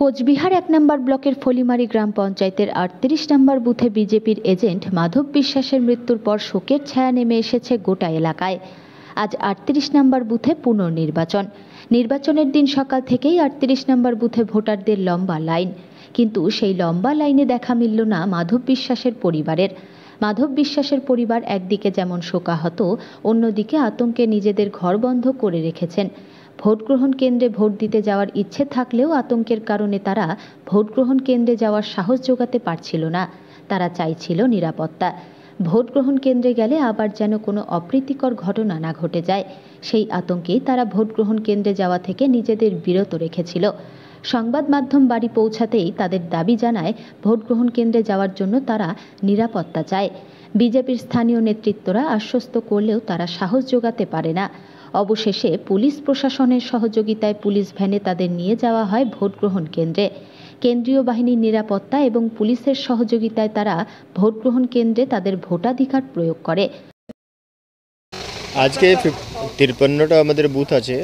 কোচবিহার ১ নম্বর ব্লকের ফলিমারি গ্রাম পঞ্চায়েতের ৩৮ নম্বর বুথে বিজেপির এজেন্ট মাধব বিশ্বাসের মৃত্যুর পর শোকের ছায়া নেমে এসেছে গোটা এলাকায়। আজ ৩৮ নম্বর বুথে পুনর্নির্বাচন। নির্বাচনের দিন সকাল থেকেই ৩৮ নম্বর বুথে ভোটারদের লম্বা লাইন, কিন্তু সেই লম্বা লাইনে দেখা মিলল না মাধব বিশ্বাসের পরিবারের। মাধব বিশ্বাসের পরিবার একদিকে যেমন শোকাহত, অন্যদিকে আতঙ্কে নিজেদের ঘর বন্ধ করে রেখেছেন। ভোট গ্রহণ কেন্দ্রে ভোট দিতে যাওয়ার ইচ্ছে থাকলেও আতঙ্কের কারণে তারা ভোট গ্রহণ কেন্দ্রে যাওয়ার সাহস জোগাতে পারছিল না। তারা চাইছিল নিরাপত্তা। ভোট গ্রহণ কেন্দ্রে গেলে আবার যেন কোনো অপ্রীতিকর ঘটনা না ঘটে যায়, সেই আতঙ্কেই তারা ভোট গ্রহণ কেন্দ্রে যাওয়া থেকে নিজেদের বিরত রেখেছিল। সংবাদ মাধ্যম বাড়ি পৌঁছাতেই তাদের দাবি জানায় ভোট গ্রহণ কেন্দ্রে যাওয়ার জন্য তারা নিরাপত্তা চায়। বিজেপির স্থানীয় নেতৃত্বরা আশ্বস্ত করলেও তারা সাহস জোগাতে পারে না। অবশেষে পুলিশ প্রশাসনের সহযোগিতায় পুলিশ ভ্যানে তাদের নিয়ে যাওয়া হয় ভোট গ্রহণ কেন্দ্রে। কেন্দ্রীয় বাহিনীর নিরাপত্তা এবং পুলিশের সহযোগিতায় তারা ভোট গ্রহণ কেন্দ্রে তাদের ভোটাধিকার প্রয়োগ করে। আজকে 53টা আমাদের বুথ আছে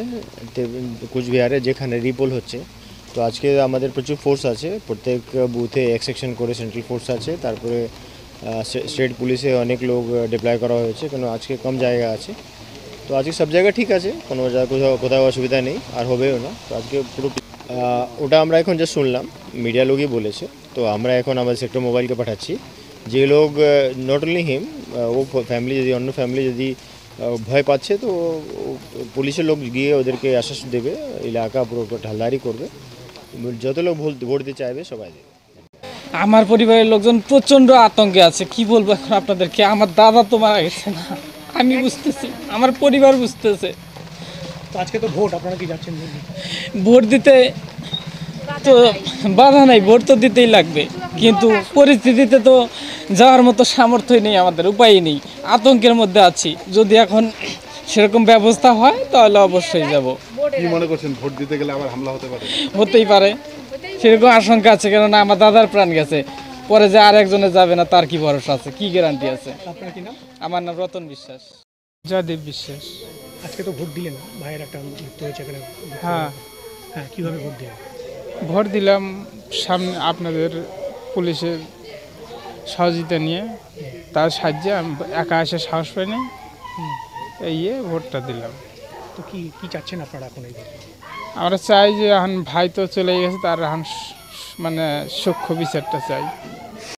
কোচবিহারে, যেখানে রিপোল হচ্ছে। তো আজকে আমাদের প্রচুর ফোর্স আছে, প্রত্যেক বুথে এক সেকশন করে সেন্ট্রাল ফোর্স আছে, তারপরে স্টেট পুলিশে অনেক লোক ডিপ্লয় করা হয়েছে, কেন আজকে কম জায়গা আছে। তো আজকে সব জায়গা ঠিক আছে, কোনো কোথাও অসুবিধা নেই, আর হবেও না। তো আজকে পুরো ওটা আমরা এখন যা শুনলাম, মিডিয়া লোকই বলেছে। তো আমরা এখন আমাদের সেক্টর মোবাইলকে পাঠাচ্ছি, যে লোক নট অনলি হিম, ও ফ্যামিলি যদি অন্য ফ্যামিলি যদি ভয় পাচ্ছে, তো পুলিশের লোক গিয়ে ওদেরকে আশ্বাস দেবে, এলাকা পুরো ঢালদারি করবে, যত লোক ভোট দিতে চাইবে সবাই দেবে। আমার পরিবারের লোকজন প্রচণ্ড আতঙ্কে আছে, কি বলবো এখন আপনাদেরকে। আমার দাদা তো মারা গেছে না, আমি বুঝতেছি, আমার পরিবার বুঝতেছে। আজকে তো ভোট, আপনারা কি যাচ্ছেন ভোট দিতে? তো বাধা নাই, ভোট তো দিতেই লাগবে, কিন্তু পরিস্থিতিতে তো যাওয়ার মতো সামর্থ্যই নেই, আমাদের উপায়ই নেই, আতঙ্কের মধ্যে আছি। যদি এখন সেরকম ব্যবস্থা হয় তাহলে অবশ্যই যাব। কি মনে করছেন, ভোট দিতে গেলে আবার হামলা হতে পারে? হতেই পারে, সেরকম আশঙ্কা আছে, কেননা আমার দাদার প্রাণ গেছে, পরে যে আর একজনে যাবে না তার কি ভরসা আছে, কি গ্যারান্টি আছে? আপনার কি নাম? আমার নাম রতন বিশ্বাস। জয়দেব বিশ্বাস। আজকে তো ভোট দিলেন, ভাইয়ের একটা মৃত্যু হয়েছে এখানে। হ্যাঁ হ্যাঁ, কীভাবে ভোট দিলেন? ভোট দিলাম সামনে আপনাদের পুলিশের সহযোগিতা নিয়ে, তার সাহায্যে আমি একা এসে সাহস পাইনি, এই ভোটটা দিলাম। তো কি চাচ্ছেন আপনারা এখন? এই আমরা চাই যে এখন ভাই তো চলে গেছে, তার এখন মানে সূক্ষ্ম বিচারটা চাই।